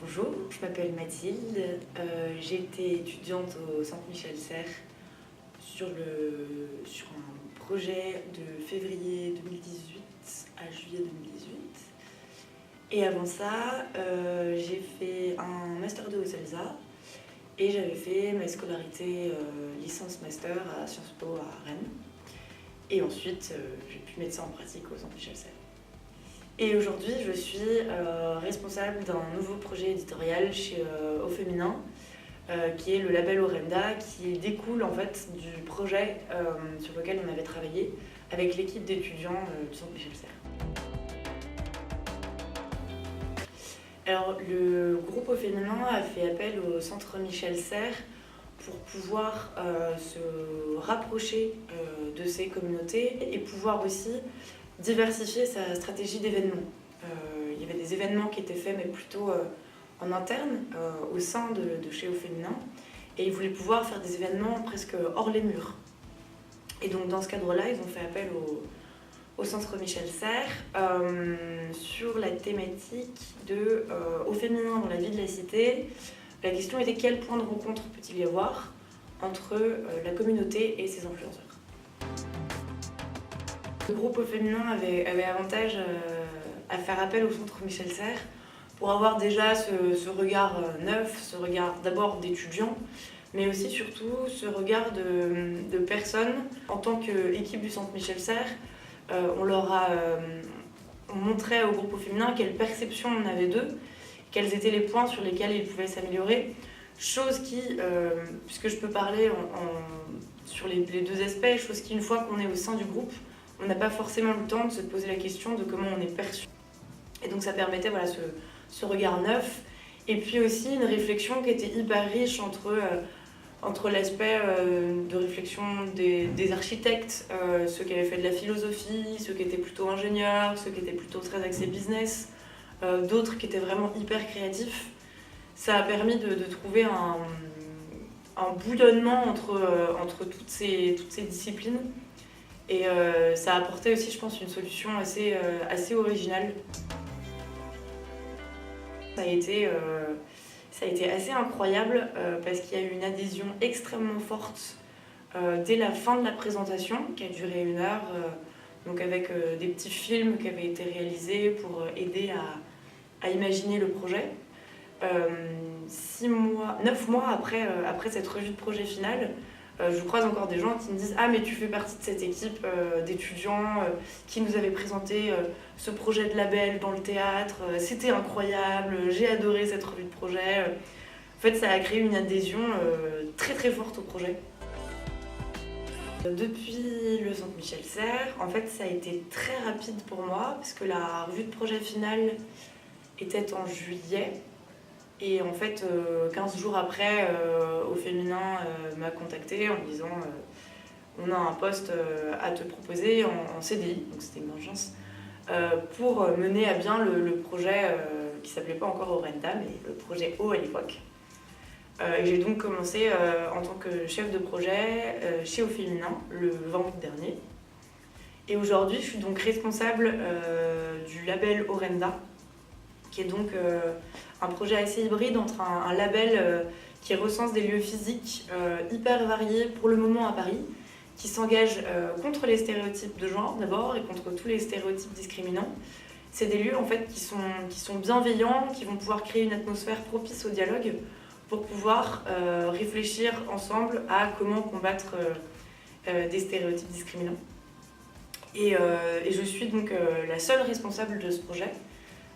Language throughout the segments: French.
Bonjour, je m'appelle Mathilde, j'étais étudiante au Centre Michel Serres sur un projet de février 2018 à juillet 2018. Et avant ça, j'ai fait un Master 2 au CELSA et j'avais fait ma scolarité licence master à Sciences Po à Rennes. Et ensuite, j'ai pu mettre ça en pratique au Centre Michel Serres. Et aujourd'hui, je suis responsable d'un nouveau projet éditorial chez Au Féminin, qui est le label Orenda, qui découle en fait du projet sur lequel on avait travaillé avec l'équipe d'étudiants du Centre Michel Serres. Alors, le groupe Au Féminin a fait appel au Centre Michel Serres pour pouvoir se rapprocher de ces communautés et pouvoir aussi diversifier sa stratégie d'événements. Il y avait des événements qui étaient faits mais plutôt en interne, au sein de chez Au Féminin, et ils voulaient pouvoir faire des événements presque hors les murs. Et donc dans ce cadre-là, ils ont fait appel au Centre Michel Serres sur la thématique de Au Féminin dans la vie de la cité. La question était quel point de rencontre peut-il y avoir entre la communauté et ses influenceurs. Le groupe Au Féminin avait avantage à faire appel au Centre Michel Serres pour avoir déjà ce regard neuf, ce regard d'abord d'étudiants, mais aussi surtout ce regard de personnes. En tant qu'équipe du Centre Michel Serres, on montrait au groupe Au Féminin quelle perception on avait d'eux, quels étaient les points sur lesquels ils pouvaient s'améliorer. Chose qui, puisque je peux parler sur les deux aspects, chose qui, une fois qu'on est au sein du groupe, on n'a pas forcément le temps de se poser la question de comment on est perçu. Et donc ça permettait ce regard neuf, et puis aussi une réflexion qui était hyper riche entre l'aspect de réflexion des architectes, ceux qui avaient fait de la philosophie, ceux qui étaient plutôt ingénieurs, ceux qui étaient plutôt très axés business, d'autres qui étaient vraiment hyper créatifs. Ça a permis de trouver un bouillonnement entre toutes ces disciplines. Et ça a apporté aussi, je pense, une solution assez originale. Ça a été assez incroyable parce qu'il y a eu une adhésion extrêmement forte dès la fin de la présentation, qui a duré 1 heure, donc avec des petits films qui avaient été réalisés pour aider à imaginer le projet. 9 mois après cette revue de projet finale, je croise encore des gens qui me disent « Ah, mais tu fais partie de cette équipe d'étudiants qui nous avait présenté ce projet de label dans le théâtre, c'était incroyable, j'ai adoré cette revue de projet. » En fait, ça a créé une adhésion très très forte au projet. Depuis le Centre Michel Serres, en fait, ça a été très rapide pour moi parce que la revue de projet finale était en juillet. Et en fait, 15 jours après, Au Féminin m'a contactée en me disant on a un poste à te proposer en CDI, donc c'était une urgence, pour mener à bien le projet qui ne s'appelait pas encore Orenda, mais le projet O à l'époque. Et j'ai donc commencé en tant que chef de projet chez Au Féminin le 20 août dernier. Et aujourd'hui, je suis donc responsable du label Orenda, qui est donc un projet assez hybride entre un label qui recense des lieux physiques hyper variés pour le moment à Paris, qui s'engage contre les stéréotypes de genre d'abord et contre tous les stéréotypes discriminants. C'est des lieux en fait qui sont bienveillants, qui vont pouvoir créer une atmosphère propice au dialogue pour pouvoir réfléchir ensemble à comment combattre des stéréotypes discriminants. Et je suis donc la seule responsable de ce projet,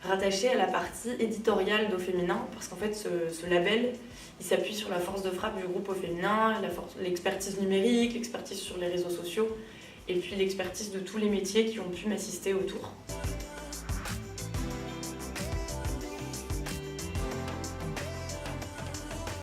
rattaché à la partie éditoriale d'Au Féminin, parce qu'en fait ce label il s'appuie sur la force de frappe du groupe Au Féminin, l'expertise numérique, l'expertise sur les réseaux sociaux et puis l'expertise de tous les métiers qui ont pu m'assister autour.